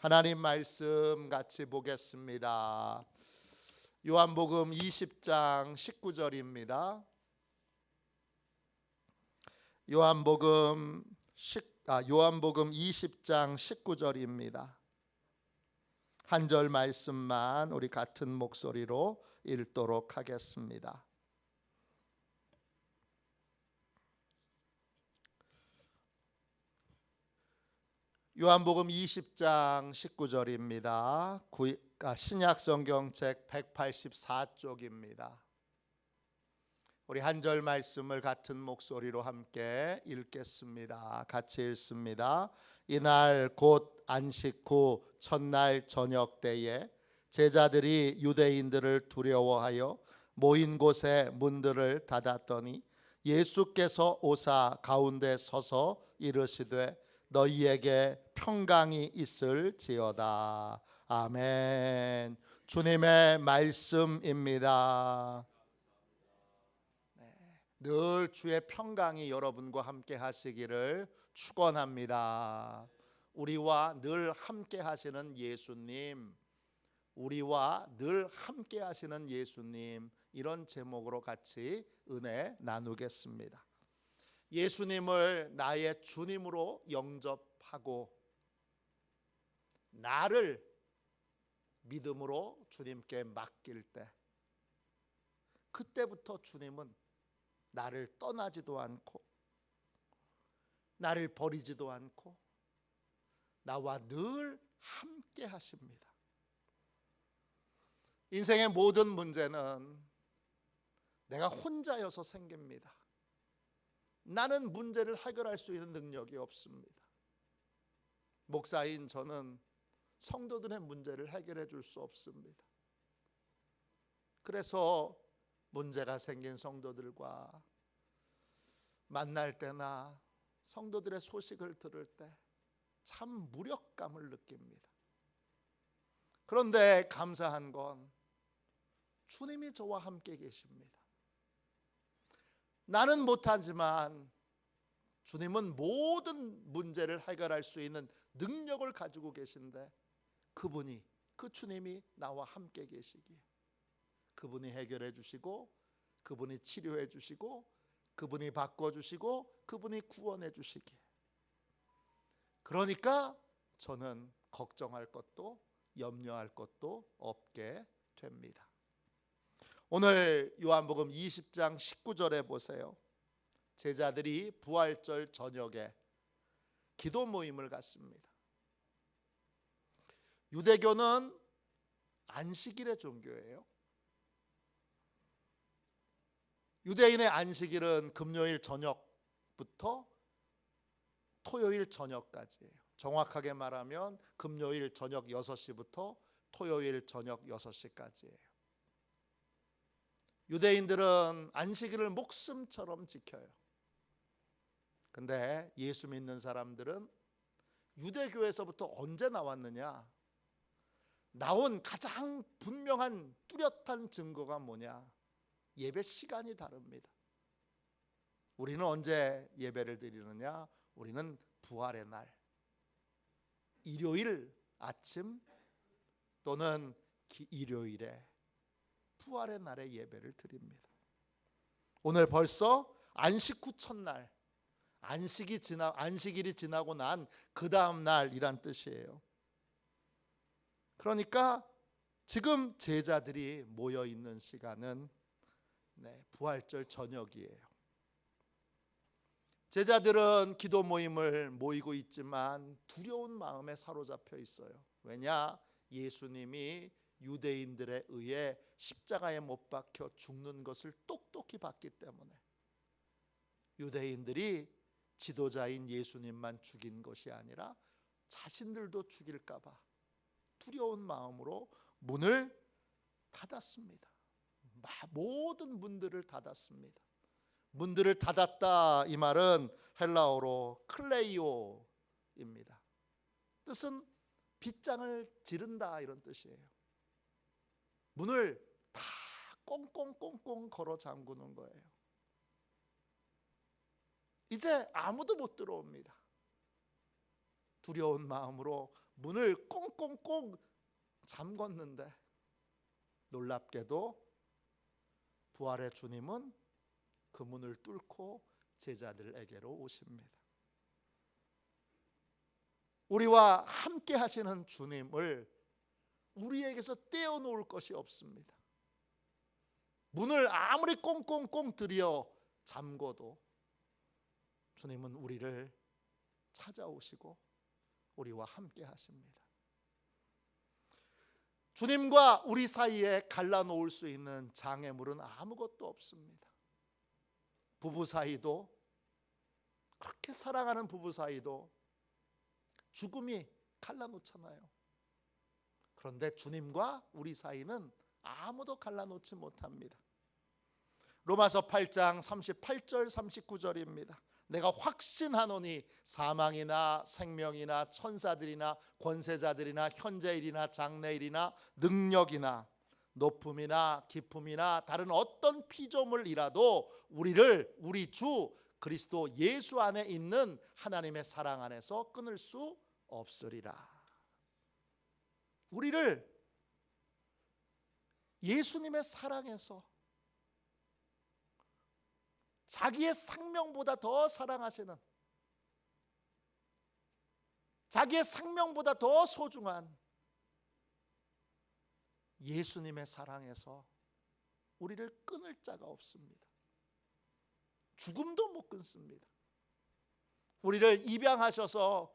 하나님 말씀 같이 보겠습니다. 요한복음 20장 19절입니다. 요한복음 20장 19절입니다. 한 절 말씀만 우리 같은 목소리로 읽도록 하겠습니다. 요한복음 20장 19절입니다. 신약 성경책 184쪽입니다. 우리 한 절 말씀을 같은 목소리로 함께 읽겠습니다. 같이 읽습니다. 이날 곧 안식 후 첫날 저녁 때에 제자들이 유대인들을 두려워하여 모인 곳에 문들을 닫았더니 예수께서 오사 가운데 서서 이르시되 너희에게 평강이 있을지어다. 아멘. 주님의 말씀입니다. 늘 주의 평강이 여러분과 함께 하시기를 축원합니다. 우리와 늘 함께 하시는 예수님, 우리와 늘 함께 하시는 예수님, 이런 제목으로 같이 은혜 나누겠습니다. 예수님을 나의 주님으로 영접하고 나를 믿음으로 주님께 맡길 때, 그때부터 주님은 나를 떠나지도 않고 나를 버리지도 않고 나와 늘 함께 하십니다. 인생의 모든 문제는 내가 혼자여서 생깁니다. 나는 문제를 해결할 수 있는 능력이 없습니다. 목사인 저는 성도들의 문제를 해결해 줄 수 없습니다. 그래서 문제가 생긴 성도들과 만날 때나 성도들의 소식을 들을 때 참 무력감을 느낍니다. 그런데 감사한 건 주님이 저와 함께 계십니다. 나는 못하지만 주님은 모든 문제를 해결할 수 있는 능력을 가지고 계신데 그 주님이 나와 함께 계시기에 그분이 해결해 주시고 그분이 치료해 주시고 그분이 바꿔주시고 그분이 구원해 주시기에, 그러니까 저는 걱정할 것도 염려할 것도 없게 됩니다. 오늘 요한복음 20장 19절에 보세요. 제자들이 부활절 저녁에 기도 모임을 갖습니다. 유대교는 안식일의 종교예요. 유대인의 안식일은 금요일 저녁부터 토요일 저녁까지예요. 정확하게 말하면 금요일 저녁 6시부터 토요일 저녁 6시까지예요. 유대인들은 안식일을 목숨처럼 지켜요. 근데 예수 믿는 사람들은 유대교에서부터 언제 나왔느냐? 나온 가장 분명한 뚜렷한 증거가 뭐냐? 예배 시간이 다릅니다. 우리는 언제 예배를 드리느냐? 우리는 부활의 날, 일요일 아침 또는 일요일에 부활의 날에 예배를 드립니다. 오늘 벌써 안식 후 첫날, 안식일이 지나고 난 그 다음 날이란 뜻이에요. 그러니까 지금 제자들이 모여 있는 시간은 부활절 저녁이에요. 제자들은 기도 모임을 모이고 있지만 두려운 마음에 사로잡혀 있어요. 왜냐? 예수님이 유대인들에 의해 십자가에 못 박혀 죽는 것을 똑똑히 봤기 때문에 유대인들이 지도자인 예수님만 죽인 것이 아니라 자신들도 죽일까 봐 두려운 마음으로 문을 닫았습니다. 모든 문들을 닫았습니다. 문들을 닫았다, 이 말은 헬라어로 클레이오입니다. 뜻은 빗장을 지른다, 이런 뜻이에요. 문을 다 꽁꽁꽁꽁 걸어 잠그는 거예요. 이제 아무도 못 들어옵니다. 두려운 마음으로 문을 꽁꽁꽁 잠궜는데 놀랍게도 부활의 주님은 그 문을 뚫고 제자들에게로 오십니다. 우리와 함께 하시는 주님을 우리에게서 떼어놓을 것이 없습니다. 문을 아무리 꽁꽁꽁 들여 잠궈도 주님은 우리를 찾아오시고 우리와 함께 하십니다. 주님과 우리 사이에 갈라놓을 수 있는 장애물은 아무것도 없습니다. 부부 사이도, 그렇게 사랑하는 부부 사이도 죽음이 갈라놓잖아요. 그런데 주님과 우리 사이는 아무도 갈라놓지 못합니다. 로마서 8장 38절 39절입니다. 내가 확신하노니 사망이나 생명이나 천사들이나 권세자들이나 현재일이나 장래일이나 능력이나 높음이나 깊음이나 다른 어떤 피조물이라도 우리를 우리 주 그리스도 예수 안에 있는 하나님의 사랑 안에서 끊을 수 없으리라. 우리를 예수님의 사랑에서 자기의 생명보다 더 사랑하시는, 자기의 생명보다 더 소중한 예수님의 사랑에서 우리를 끊을 자가 없습니다. 죽음도 못 끊습니다. 우리를 입양하셔서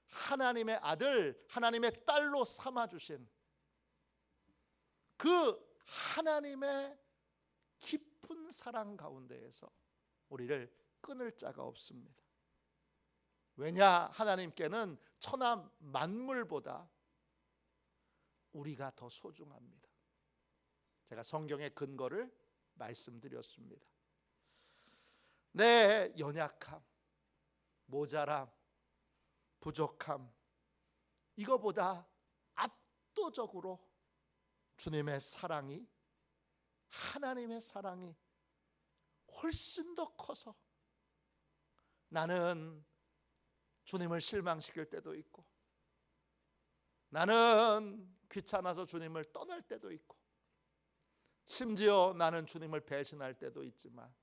하나님의 아들, 하나님의 딸로 삼아주신 그 하나님의 깊은 사랑 가운데에서 우리를 끊을 자가 없습니다. 왜냐? 하나님께는 천하 만물보다 우리가 더 소중합니다. 제가 성경의 근거를 말씀드렸습니다. 내 연약함, 모자람, 부족함, 이거보다 압도적으로 주님의 사랑이, 하나님의 사랑이 훨씬 더 커서 나는 주님을 실망시킬 때도 있고, 나는 귀찮아서 주님을 떠날 때도 있고, 심지어 나는 주님을 배신할 때도 있지만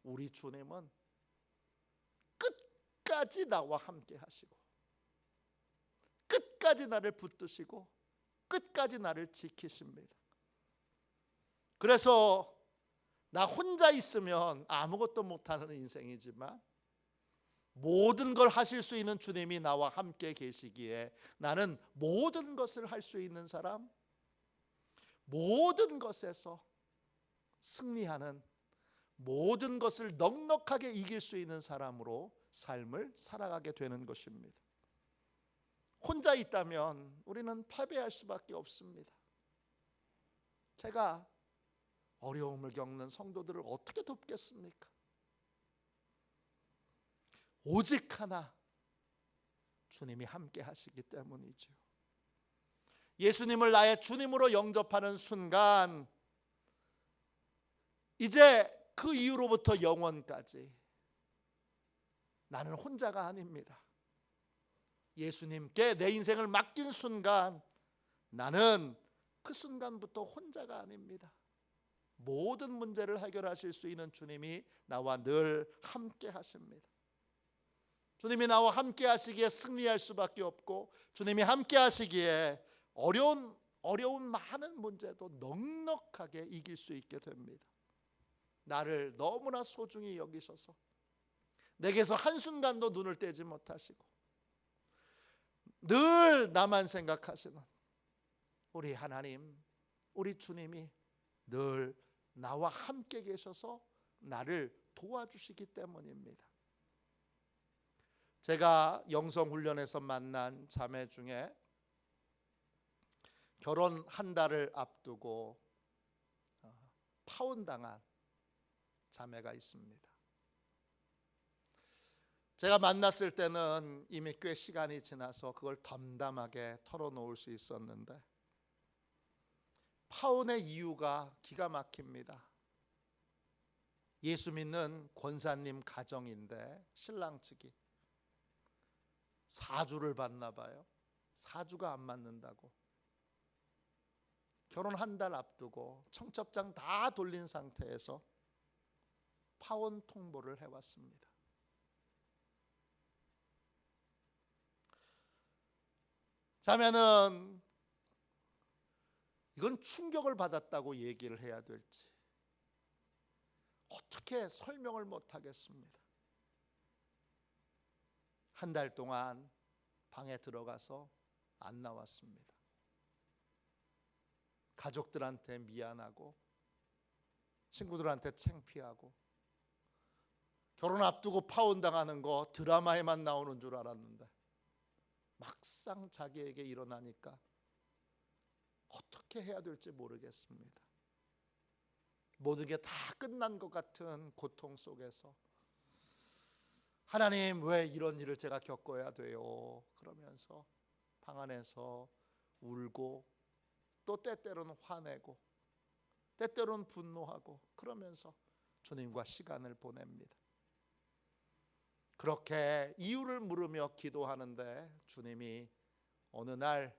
우리 주님은 끝까지 나와 함께 하시고 끝까지 나를 붙드시고 끝까지 나를 지키십니다. 그래서 나 혼자 있으면 아무것도 못하는 인생이지만 모든 걸 하실 수 있는 주님이 나와 함께 계시기에 나는 모든 것을 할 수 있는 사람, 모든 것에서 승리하는, 모든 것을 넉넉하게 이길 수 있는 사람으로 삶을 살아가게 되는 것입니다. 혼자 있다면 우리는 패배할 수밖에 없습니다. 제가 어려움을 겪는 성도들을 어떻게 돕겠습니까? 오직 하나, 주님이 함께 하시기 때문이죠. 예수님을 나의 주님으로 영접하는 순간 이제 그 이후로부터 영원까지 나는 혼자가 아닙니다. 예수님께 내 인생을 맡긴 순간 나는 그 순간부터 혼자가 아닙니다. 모든 문제를 해결하실 수 있는 주님이 나와 늘 함께 하십니다. 주님이 나와 함께 하시기에 승리할 수밖에 없고, 주님이 함께 하시기에 어려운 많은 문제도 넉넉하게 이길 수 있게 됩니다. 나를 너무나 소중히 여기셔서 내게서 한순간도 눈을 떼지 못하시고 늘 나만 생각하시는 우리 하나님, 우리 주님이 늘 나와 함께 계셔서 나를 도와주시기 때문입니다. 제가 영성훈련에서 만난 자매 중에 결혼 한 달을 앞두고 파혼당한 자매가 있습니다. 제가 만났을 때는 이미 꽤 시간이 지나서 그걸 담담하게 털어놓을 수 있었는데 파혼의 이유가 기가 막힙니다. 예수 믿는 권사님 가정인데 신랑 측이 사주를 봤나 봐요. 사주가 안 맞는다고 결혼 한 달 앞두고 청첩장 다 돌린 상태에서 파혼 통보를 해왔습니다. 자면은 이건 충격을 받았다고 얘기를 해야 될지 어떻게 설명을 못 하겠습니다. 한 달 동안 방에 들어가서 안 나왔습니다. 가족들한테 미안하고 친구들한테 창피하고 결혼 앞두고 파혼당하는 거 드라마에만 나오는 줄 알았는데 막상 자기에게 일어나니까 어떻게 해야 될지 모르겠습니다. 모든 게 다 끝난 것 같은 고통 속에서 하나님, 왜 이런 일을 제가 겪어야 돼요? 그러면서 방 안에서 울고 또 때때로는 화내고 때때로는 분노하고 그러면서 주님과 시간을 보냅니다. 그렇게 이유를 물으며 기도하는데 주님이 어느 날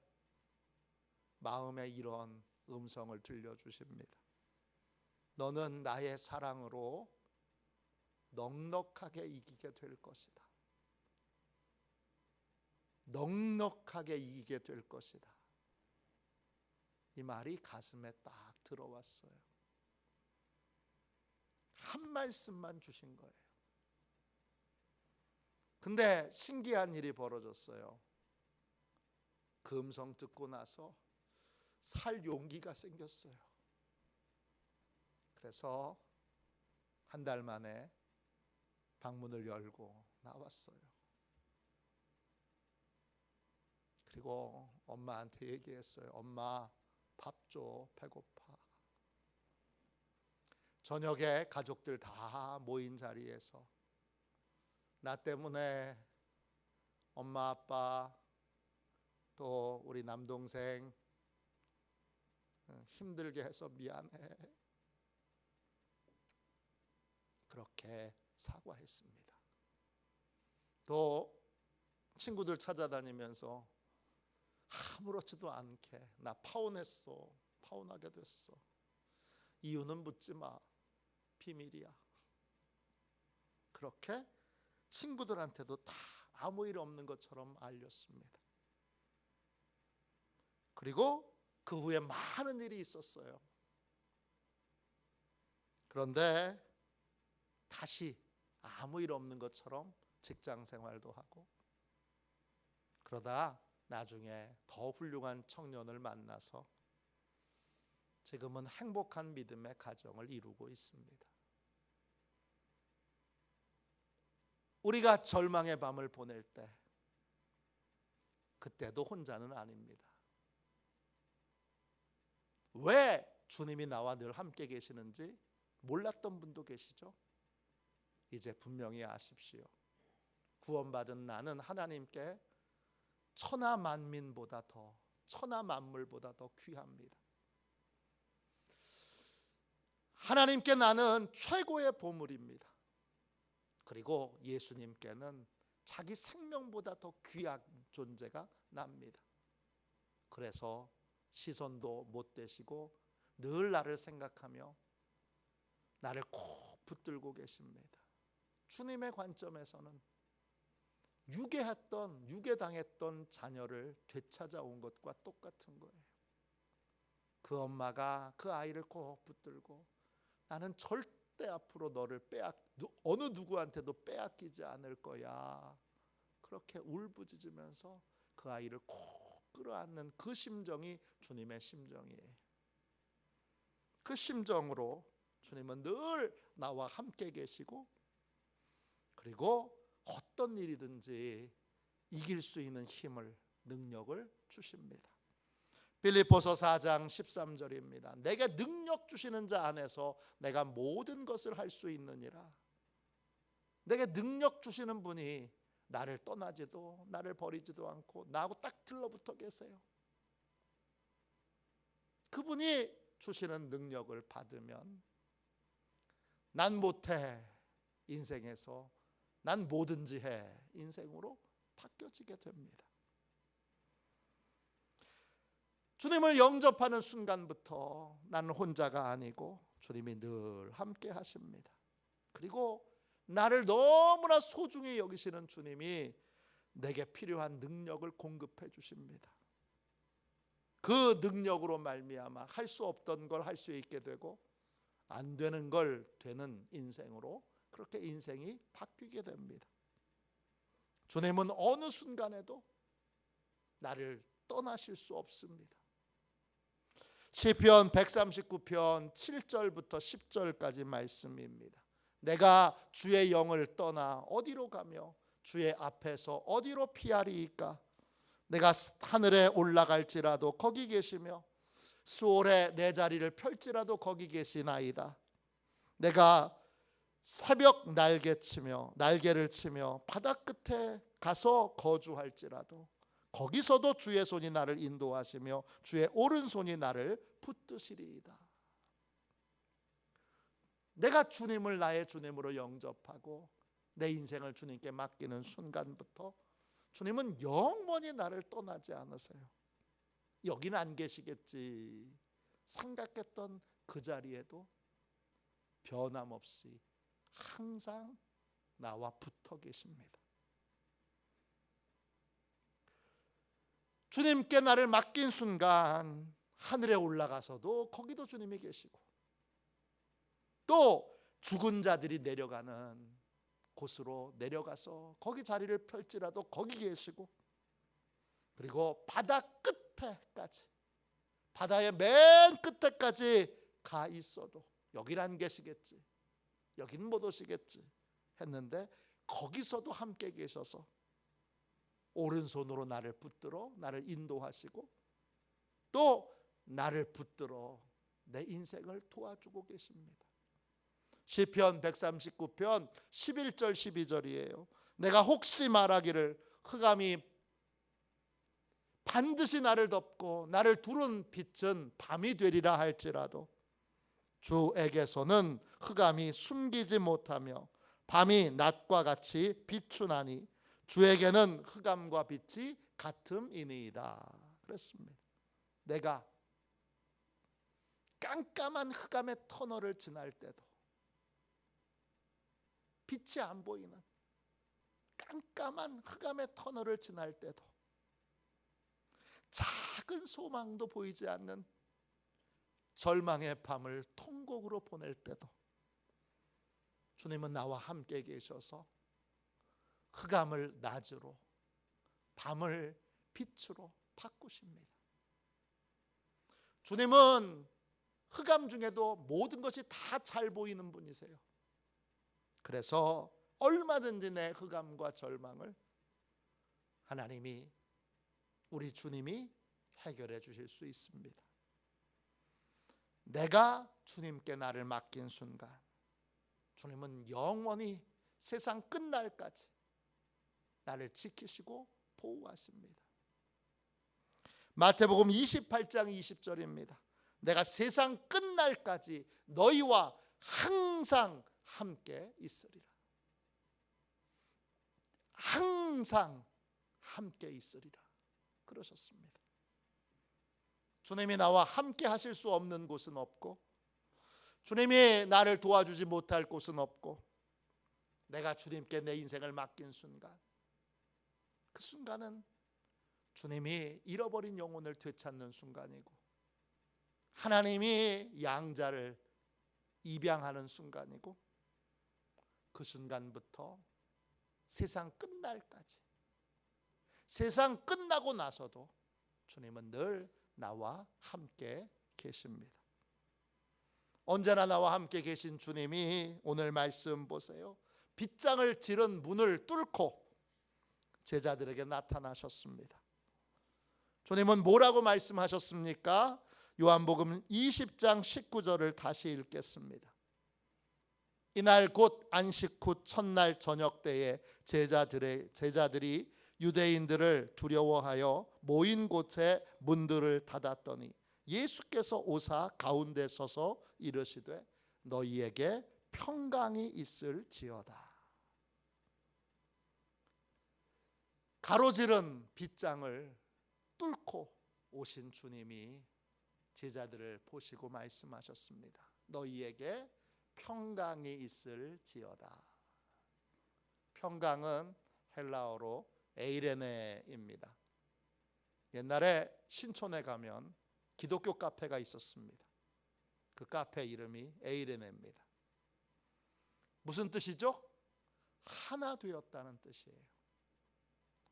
마음에 이런 음성을 들려주십니다. 너는 나의 사랑으로 넉넉하게 이기게 될 것이다. 넉넉하게 이기게 될 것이다. 이 말이 가슴에 딱 들어왔어요. 한 말씀만 주신 거예요. 근데 신기한 일이 벌어졌어요. 그 음성 듣고 나서 살 용기가 생겼어요. 그래서 한 달 만에 방문을 열고 나왔어요. 그리고 엄마한테 얘기했어요. 엄마, 밥 줘, 배고파. 저녁에 가족들 다 모인 자리에서 나 때문에 엄마, 아빠, 또 우리 남동생 힘들게 해서 미안해. 그렇게 사과했습니다. 또 친구들 찾아다니면서 아무렇지도 않게 나 파혼했어. 파혼하게 됐어. 이유는 묻지 마. 비밀이야. 그렇게 친구들한테도 다 아무 일 없는 것처럼 알렸습니다. 그리고 그 후에 많은 일이 있었어요. 그런데 다시 아무 일 없는 것처럼 직장 생활도 하고 그러다 나중에 더 훌륭한 청년을 만나서 지금은 행복한 믿음의 가정을 이루고 있습니다. 우리가 절망의 밤을 보낼 때 그때도 혼자는 아닙니다. 왜 주님이 나와 늘 함께 계시는지 몰랐던 분도 계시죠? 이제 분명히 아십시오. 구원받은 나는 하나님께 천하 만민보다 더, 천하 만물보다 더 귀합니다. 하나님께 나는 최고의 보물입니다. 그리고 예수님께는 자기 생명보다 더 귀한 존재가 납니다. 그래서 시선도 못 대시고 늘 나를 생각하며 나를 꼭 붙들고 계십니다. 주님의 관점에서는 유괴당했던 자녀를 되찾아온 것과 똑같은 거예요. 그 엄마가 그 아이를 꼭 붙들고 나는 절대 앞으로 너를 어느 누구한테도 빼앗기지 않을 거야. 그렇게 울부짖으면서 그 아이를 꼭 끌어안는 그 심정이 주님의 심정이에요. 그 심정으로 주님은 늘 나와 함께 계시고 그리고 어떤 일이든지 이길 수 있는 힘을, 능력을 주십니다. 빌립보서 4장 13절입니다. 내게 능력 주시는 자 안에서 내가 모든 것을 할 수 있느니라. 내게 능력 주시는 분이 나를 떠나지도 나를 버리지도 않고 나하고 딱 들러붙어 계세요. 그분이 주시는 능력을 받으면 난 못해 인생에서 난 뭐든지 해 인생으로 바뀌어지게 됩니다. 주님을 영접하는 순간부터 나는 혼자가 아니고 주님이 늘 함께 하십니다. 그리고 나를 너무나 소중히 여기시는 주님이 내게 필요한 능력을 공급해 주십니다. 그 능력으로 말미암아 할 수 없던 걸 할 수 있게 되고 안 되는 걸 되는 인생으로 그렇게 인생이 바뀌게 됩니다. 주님은 어느 순간에도 나를 떠나실 수 없습니다. 시편 139편 7절부터 10절까지 말씀입니다. 내가 주의 영을 떠나 어디로 가며 주의 앞에서 어디로 피하리이까? 내가 하늘에 올라갈지라도 거기 계시며 수월에 내 자리를 펼지라도 거기 계시나이다. 내가 새벽 날개를 치며 바다 끝에 가서 거주할지라도 거기서도 주의 손이 나를 인도하시며 주의 오른손이 나를 붙드시리이다. 내가 주님을 나의 주님으로 영접하고 내 인생을 주님께 맡기는 순간부터 주님은 영원히 나를 떠나지 않으세요. 여기는 안 계시겠지 생각했던 그 자리에도 변함없이 항상 나와 붙어 계십니다. 주님께 나를 맡긴 순간 하늘에 올라가서도 거기도 주님이 계시고 또 죽은 자들이 내려가는 곳으로 내려가서 거기 자리를 펼지라도 거기 계시고 그리고 바다 끝에까지 바다의 맨 끝에까지 가 있어도 여기는 안 계시겠지 여기는 못 오시겠지 했는데 거기서도 함께 계셔서 오른손으로 나를 붙들어 나를 인도하시고 또 나를 붙들어 내 인생을 도와주고 계십니다. 시편 139편 11절 12절이에요. 내가 혹시 말하기를 흑암이 반드시 나를 덮고 나를 두른 빛은 밤이 되리라 할지라도 주에게서는 흑암이 숨기지 못하며 밤이 낮과 같이 비추나니 주에게는 흑암과 빛이 같음이니이다. 그랬습니다. 내가 깜깜한 흑암의 터널을 지날 때도 빛이 안 보이는 깜깜한 흑암의 터널을 지날 때도 작은 소망도 보이지 않는 절망의 밤을 통곡으로 보낼 때도 주님은 나와 함께 계셔서 흑암을 낮으로 밤을 빛으로 바꾸십니다. 주님은 흑암 중에도 모든 것이 다 잘 보이는 분이세요. 그래서 얼마든지 내 흑암과 절망을 하나님이 우리 주님이 해결해 주실 수 있습니다. 내가 주님께 나를 맡긴 순간 주님은 영원히 세상 끝날까지 나를 지키시고 보호하십니다. 마태복음 28장 20절입니다. 내가 세상 끝날까지 너희와 항상 함께 있으리라. 항상 함께 있으리라 그러셨습니다. 주님이 나와 함께 하실 수 없는 곳은 없고 주님이 나를 도와주지 못할 곳은 없고 내가 주님께 내 인생을 맡긴 순간 그 순간은 주님이 잃어버린 영혼을 되찾는 순간이고 하나님이 양자를 입양하는 순간이고 그 순간부터 세상 끝날까지 세상 끝나고 나서도 주님은 늘 나와 함께 계십니다. 언제나 나와 함께 계신 주님이 오늘 말씀 보세요. 빗장을 지른 문을 뚫고 제자들에게 나타나셨습니다. 주님은 뭐라고 말씀하셨습니까? 요한복음 20장 19절을 다시 읽겠습니다. 이날 곧 안식 후 첫날 저녁 때에 제자들이 유대인들을 두려워하여 모인 곳에 문들을 닫았더니 예수께서 오사 가운데 서서 이르시되 너희에게 평강이 있을지어다. 가로지른 빗장을 뚫고 오신 주님이 제자들을 보시고 말씀하셨습니다. 너희에게 평강이 있을지어다. 평강은 헬라어로 에이레네입니다. 옛날에 신촌에 가면 기독교 카페가 있었습니다. 그 카페 이름이 에이레네입니다. 무슨 뜻이죠? 하나 되었다는 뜻이에요.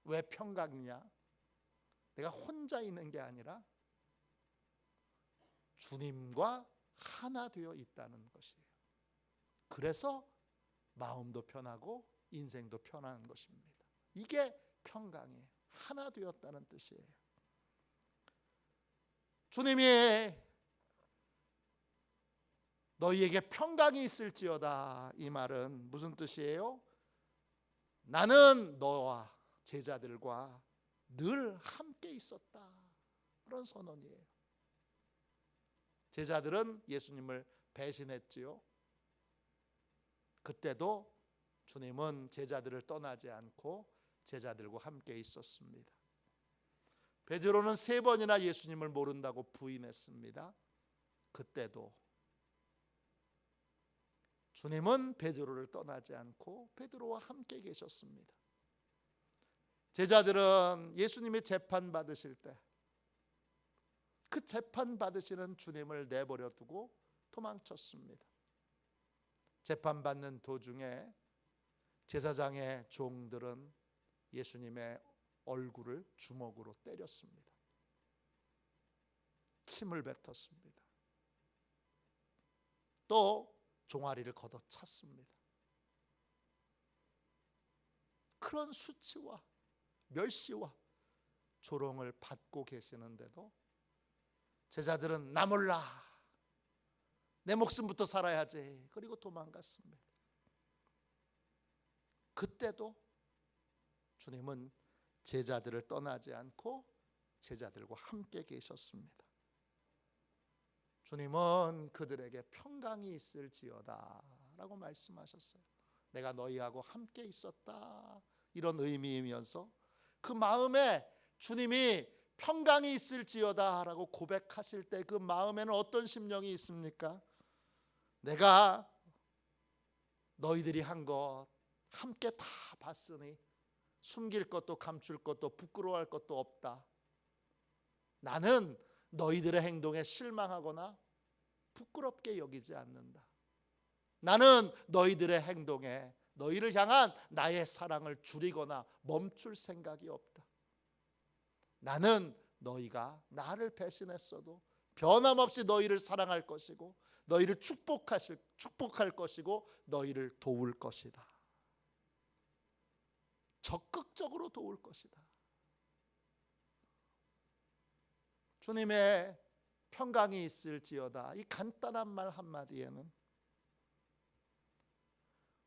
왜 평강이냐? 내가 혼자 있는 게 아니라 주님과 하나 되어 있다는 것이에요. 그래서 마음도 편하고 인생도 편한 것입니다. 이게 평강이에요. 하나 되었다는 뜻이에요. 주님이 너희에게 평강이 있을지어다, 이 말은 무슨 뜻이에요? 나는 너와 제자들과 늘 함께 있었다, 그런 선언이에요. 제자들은 예수님을 배신했지요. 그때도 주님은 제자들을 떠나지 않고 제자들과 함께 있었습니다. 베드로는 3번이나 예수님을 모른다고 부인했습니다. 그때도 주님은 베드로를 떠나지 않고 베드로와 함께 계셨습니다. 제자들은 예수님이 재판 받으실 때 그 재판 받으시는 주님을 내버려 두고 도망쳤습니다. 재판 받는 도중에 제사장의 종들은 예수님의 얼굴을 주먹으로 때렸습니다. 침을 뱉었습니다. 또 종아리를 걷어찼습니다. 그런 수치와 멸시와 조롱을 받고 계시는데도 제자들은 나 몰라, 내 목숨부터 살아야지, 그리고 도망갔습니다. 그때도 주님은 제자들을 떠나지 않고 제자들과 함께 계셨습니다. 주님은 그들에게 평강이 있을지어다 라고 말씀하셨어요. 내가 너희하고 함께 있었다, 이런 의미이면서 그 마음에 주님이 평강이 있을지어다 라고 고백하실 때 그 마음에는 어떤 심령이 있습니까? 내가 너희들이 한 것 함께 다 봤으니 숨길 것도 감출 것도 부끄러워할 것도 없다. 나는 너희들의 행동에 실망하거나 부끄럽게 여기지 않는다. 나는 너희들의 행동에 너희를 향한 나의 사랑을 줄이거나 멈출 생각이 없다. 나는 너희가 나를 배신했어도 변함없이 너희를 사랑할 것이고 너희를 축복할 것이고 너희를 도울 것이다. 적극적으로 도울 것이다. 주님의 평강이 있을지어다, 이 간단한 말 한마디에는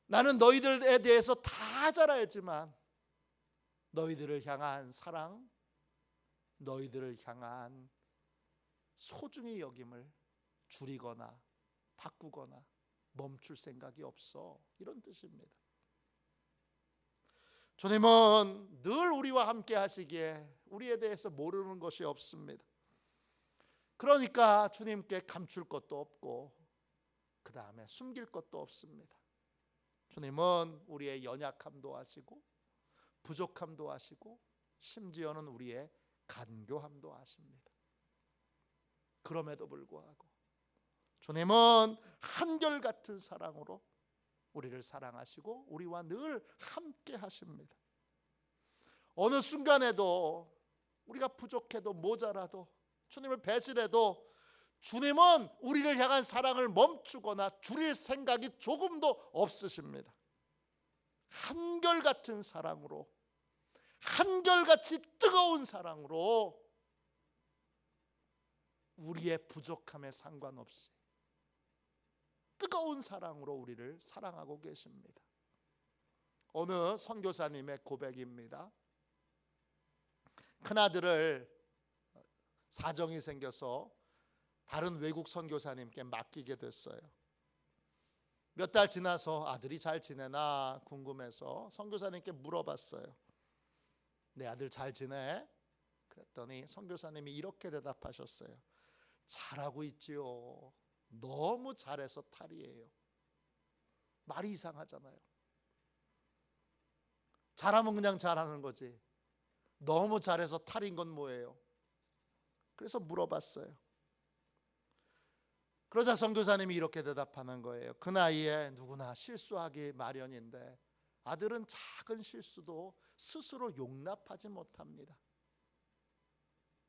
나는 너희들에 대해서 다 잘 알지만 너희들을 향한 사랑, 너희들을 향한 소중히 여김을 줄이거나 바꾸거나 멈출 생각이 없어, 이런 뜻입니다. 주님은 늘 우리와 함께 하시기에 우리에 대해서 모르는 것이 없습니다. 그러니까 주님께 감출 것도 없고 그 다음에 숨길 것도 없습니다. 주님은 우리의 연약함도 아시고 부족함도 아시고 심지어는 우리의 간교함도 아십니다. 그럼에도 불구하고 주님은 한결같은 사랑으로 우리를 사랑하시고 우리와 늘 함께 하십니다. 어느 순간에도 우리가 부족해도 모자라도 주님을 배신해도 주님은 우리를 향한 사랑을 멈추거나 줄일 생각이 조금도 없으십니다. 한결같은 사랑으로, 한결같이 뜨거운 사랑으로 우리의 부족함에 상관없이 뜨거운 사랑으로 우리를 사랑하고 계십니다. 어느 선교사님의 고백입니다. 큰아들을 사정이 생겨서 다른 외국 선교사님께 맡기게 됐어요. 몇 달 지나서 아들이 잘 지내나 궁금해서 선교사님께 물어봤어요. 내 아들 잘 지내? 그랬더니 선교사님이 이렇게 대답하셨어요. 잘하고 있지요. 너무 잘해서 탈이에요. 말이 이상하잖아요. 잘하면 그냥 잘하는 거지. 너무 잘해서 탈인 건 뭐예요? 그래서 물어봤어요. 그러자 선교사님이 이렇게 대답하는 거예요. 그 나이에 누구나 실수하기 마련인데 아들은 작은 실수도 스스로 용납하지 못합니다.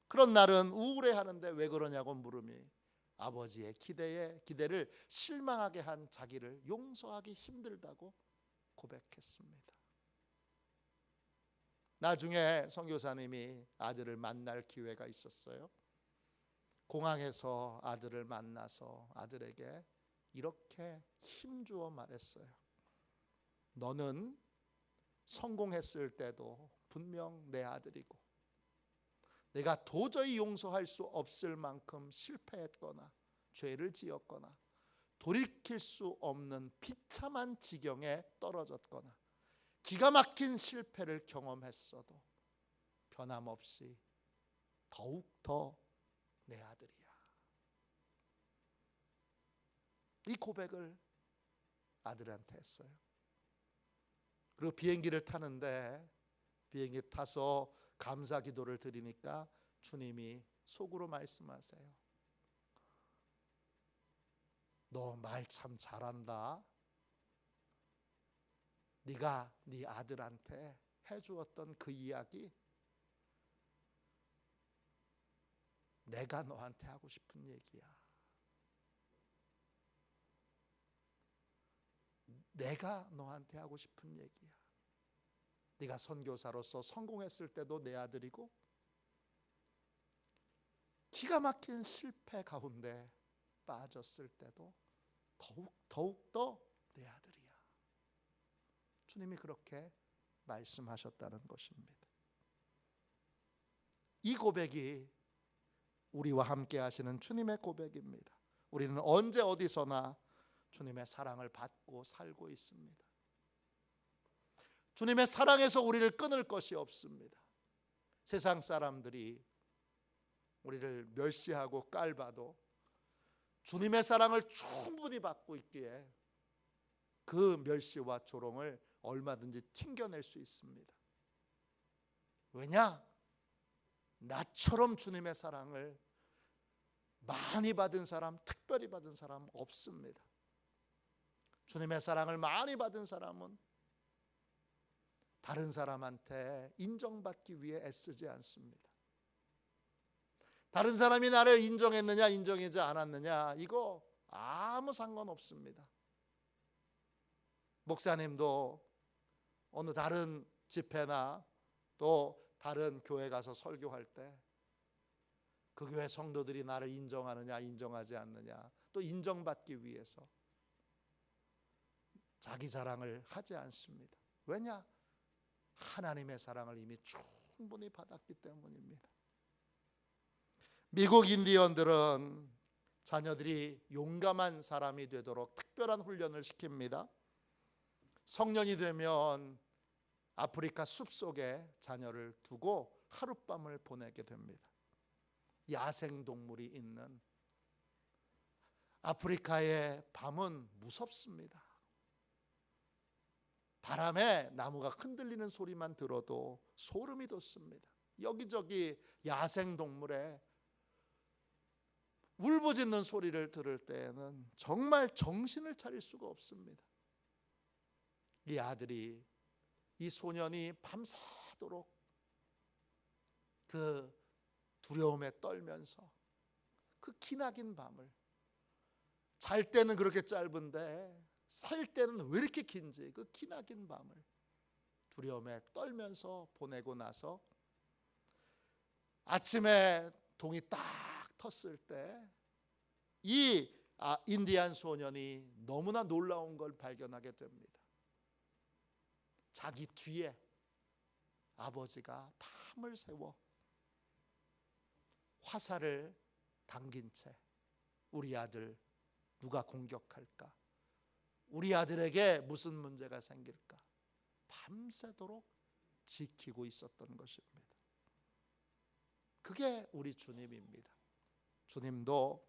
그런 날은 우울해하는데 왜 그러냐고 물으니 아버지의 기대를 실망하게 한 자기를 용서하기 힘들다고 고백했습니다. 나중에 선교사님이 아들을 만날 기회가 있었어요. 공항에서 아들을 만나서 아들에게 이렇게 힘주어 말했어요. 너는 성공했을 때도 분명 내 아들이고 내가 도저히 용서할 수 없을 만큼 실패했거나 죄를 지었거나 돌이킬 수 없는 비참한 지경에 떨어졌거나 기가 막힌 실패를 경험했어도 변함없이 더욱더 내 아들이야. 이 고백을 아들한테 했어요. 그리고 비행기를 타는데 비행기 타서 감사 기도를 드리니까 주님이 속으로 말씀하세요. 너 말 참 잘한다. 네가 네 아들한테 해주었던 그 이야기 내가 너한테 하고 싶은 얘기야. 내가 너한테 하고 싶은 얘기야. 네가 선교사로서 성공했을 때도 내 아들이고 기가 막힌 실패 가운데 빠졌을 때도 더욱더 내 아들이야. 주님이 그렇게 말씀하셨다는 것입니다. 이 고백이 우리와 함께 하시는 주님의 고백입니다. 우리는 언제 어디서나 주님의 사랑을 받고 살고 있습니다. 주님의 사랑에서 우리를 끊을 것이 없습니다. 세상 사람들이 우리를 멸시하고 깔봐도 주님의 사랑을 충분히 받고 있기에 그 멸시와 조롱을 얼마든지 튕겨낼 수 있습니다. 왜냐? 나처럼 주님의 사랑을 많이 받은 사람, 특별히 받은 사람 없습니다. 주님의 사랑을 많이 받은 사람은 다른 사람한테 인정받기 위해 애쓰지 않습니다. 다른 사람이 나를 인정했느냐 인정하지 않았느냐 이거 아무 상관없습니다. 목사님도 어느 다른 집회나 또 다른 교회 가서 설교할 때 그 교회 성도들이 나를 인정하느냐 인정하지 않느냐 또 인정받기 위해서 자기 자랑을 하지 않습니다. 왜냐? 하나님의 사랑을 이미 충분히 받았기 때문입니다. 미국 인디언들은 자녀들이 용감한 사람이 되도록 특별한 훈련을 시킵니다. 성년이 되면 아프리카 숲속에 자녀를 두고 하룻밤을 보내게 됩니다. 야생동물이 있는 아프리카의 밤은 무섭습니다. 바람에 나무가 흔들리는 소리만 들어도 소름이 돋습니다. 여기저기 야생동물의 울부짖는 소리를 들을 때에는 정말 정신을 차릴 수가 없습니다. 이 아들이, 이 소년이 밤새도록 그 두려움에 떨면서 그 기나긴 밤을, 잘 때는 그렇게 짧은데 살 때는 왜 이렇게 긴지 그 기나긴 밤을 두려움에 떨면서 보내고 나서 아침에 동이 딱 텄을 때 이 인디안 소년이 너무나 놀라운 걸 발견하게 됩니다. 자기 뒤에 아버지가 밤을 새워 화살을 당긴 채 우리 아들 누가 공격할까? 우리 아들에게 무슨 문제가 생길까? 밤새도록 지키고 있었던 것입니다. 그게 우리 주님입니다. 주님도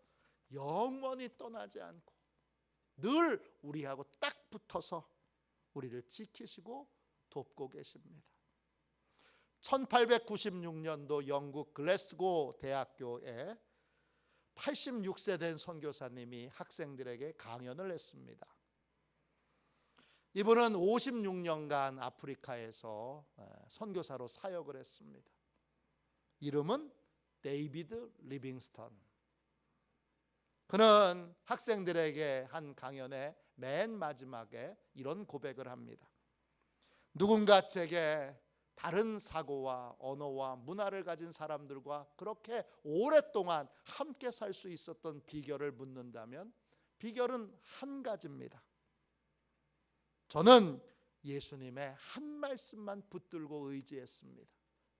영원히 떠나지 않고 늘 우리하고 딱 붙어서 우리를 지키시고 돕고 계십니다. 1896년도 영국 글래스고 대학교에 86세 된 선교사님이 학생들에게 강연을 했습니다. 이분은 56년간 아프리카에서 선교사로 사역을 했습니다. 이름은 데이비드 리빙스턴. 그는 학생들에게 한 강연의 맨 마지막에 이런 고백을 합니다. 누군가 제게 다른 사고와 언어와 문화를 가진 사람들과 그렇게 오랫동안 함께 살 수 있었던 비결을 묻는다면 비결은 한 가지입니다. 저는 예수님의 한 말씀만 붙들고 의지했습니다.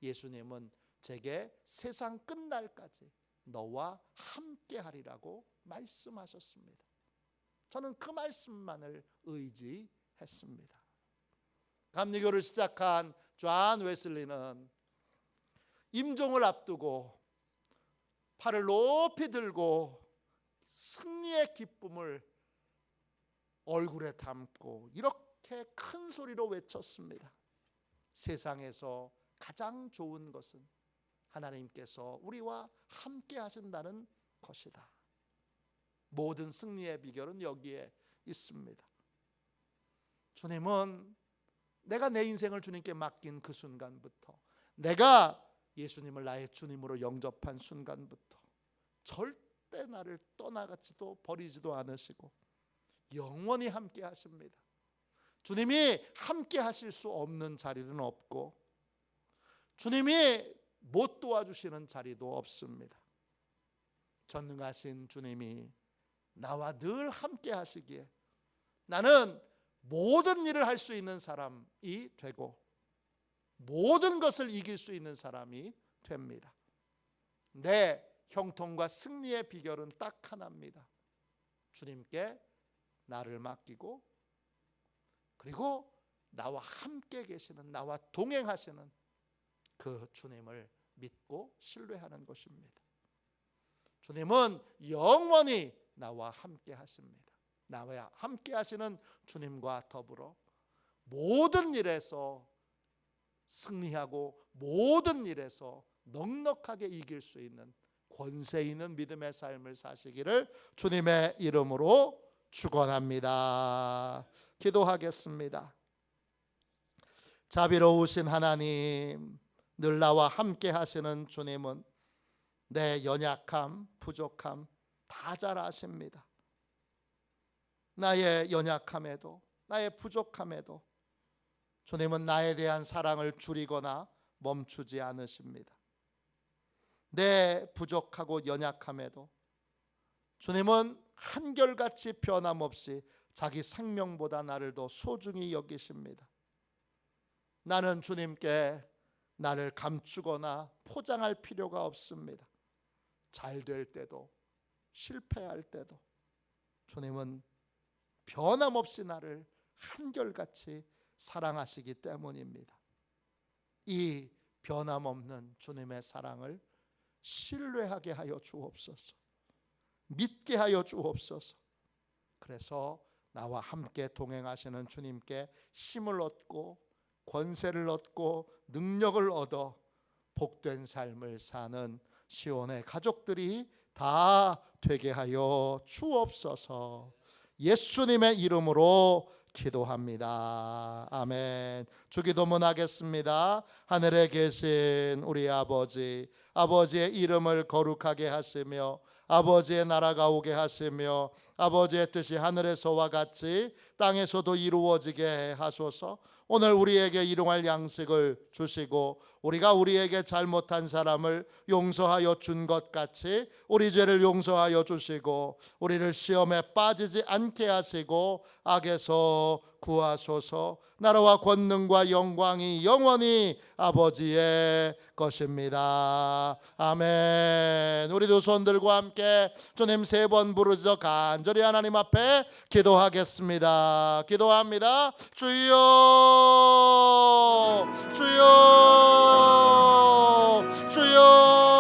예수님은 제게 세상 끝날까지 너와 함께 하리라고 말씀하셨습니다. 저는 그 말씀만을 의지했습니다. 감리교를 시작한 존 웨슬리는 임종을 앞두고 팔을 높이 들고 승리의 기쁨을 얼굴에 담고 이렇게 큰 소리로 외쳤습니다. 세상에서 가장 좋은 것은 하나님께서 우리와 함께 하신다는 것이다. 모든 승리의 비결은 여기에 있습니다. 주님은 내가 내 인생을 주님께 맡긴 그 순간부터, 내가 예수님을 나의 주님으로 영접한 순간부터 절대 나를 떠나가지도 버리지도 않으시고 영원히 함께 하십니다. 주님이 함께 하실 수 없는 자리는 없고 주님이 못 도와주시는 자리도 없습니다. 전능하신 주님이 나와 늘 함께 하시기에 나는 모든 일을 할 수 있는 사람이 되고 모든 것을 이길 수 있는 사람이 됩니다. 내 형통과 승리의 비결은 딱 하나입니다. 주님께 나를 맡기고 그리고 나와 함께 계시는, 나와 동행하시는 그 주님을 믿고 신뢰하는 것입니다. 주님은 영원히 나와 함께 하십니다. 나와 함께 하시는 주님과 더불어 모든 일에서 승리하고 모든 일에서 넉넉하게 이길 수 있는 권세 있는 믿음의 삶을 사시기를 주님의 이름으로 축원합니다. 기도하겠습니다. 자비로우신 하나님, 늘 나와 함께 하시는 주님은 내 연약함, 부족함 다 잘 아십니다. 나의 연약함에도 나의 부족함에도 주님은 나에 대한 사랑을 줄이거나 멈추지 않으십니다. 내 부족하고 연약함에도 주님은 한결같이 변함없이 자기 생명보다 나를 더 소중히 여기십니다. 나는 주님께 나를 감추거나 포장할 필요가 없습니다. 잘 될 때도 실패할 때도 주님은 변함없이 나를 한결같이 사랑하시기 때문입니다. 이 변함없는 주님의 사랑을 신뢰하게 하여 주옵소서. 믿게 하여 주옵소서. 그래서 나와 함께 동행하시는 주님께 힘을 얻고 권세를 얻고 능력을 얻어 복된 삶을 사는 시온의 가족들이 다 되게 하여 주옵소서. 예수님의 이름으로 기도합니다. 아멘. 주기도문 하겠습니다. 하늘에 계신 우리 아버지, 아버지의 이름을 거룩하게 하시며 아버지의 나라가 오게 하시며 아버지의 뜻이 하늘에서와 같이 땅에서도 이루어지게 하소서. 오늘 우리에게 일용할 양식을 주시고 우리가 우리에게 잘못한 사람을 용서하여 준 것 같이 우리 죄를 용서하여 주시고 우리를 시험에 빠지지 않게 하시고 악에서 구하소서. 나라와 권능과 영광이 영원히 아버지의 것입니다. 아멘. 우리 두 손 들고 함께 주님 3번 부르짖어 간절히 하나님 앞에 기도하겠습니다. 기도합니다. 주여, 주여, 주여.